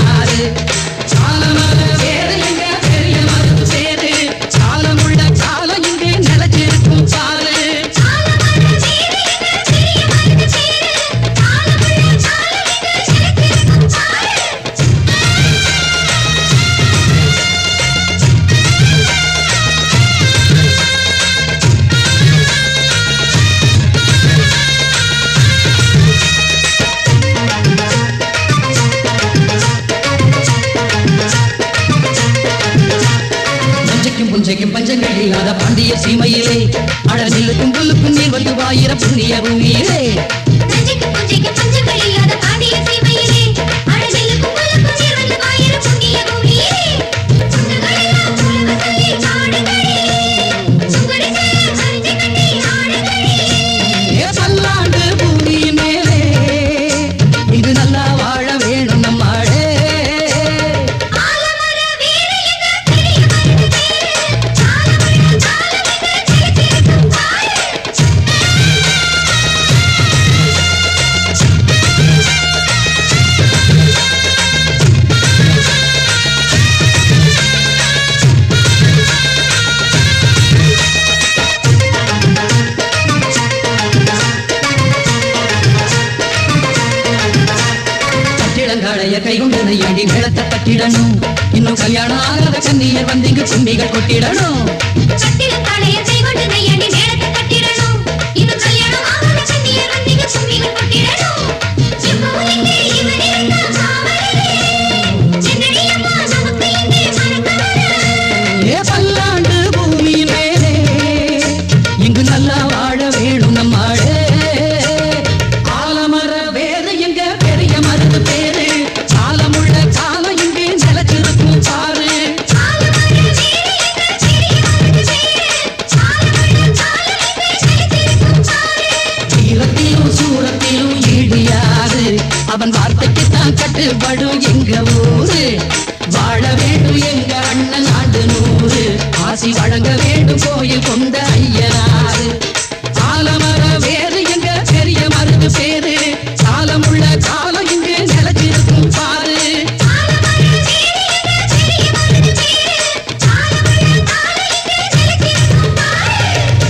sir சாலமர வேறு எங்க பெரிய மருந்து சேரு சாலமுள்ள காலம் இங்கே நிலச்சிருக்கும் சாரு புஞ்சைக்கும் பஞ்சங்கள் இல்லாத பாண்டிய சீமையிலே அடநிலுக்கும் புல்லுக்கும் நீர் வந்து வாயிர புண்ணிய பூமியிலே பல்லாண்டு பூமி மேலே இங்கு நல்லா வாழ வேணும் நம்மாளே கை கொண்டு நையாண்டி மேளத்தை கட்டிடணும் இன்னும் கல்யாணம் ஆகாத கண்ணியர் வந்து இங்கு கும்மிகள் கொட்டிடணும்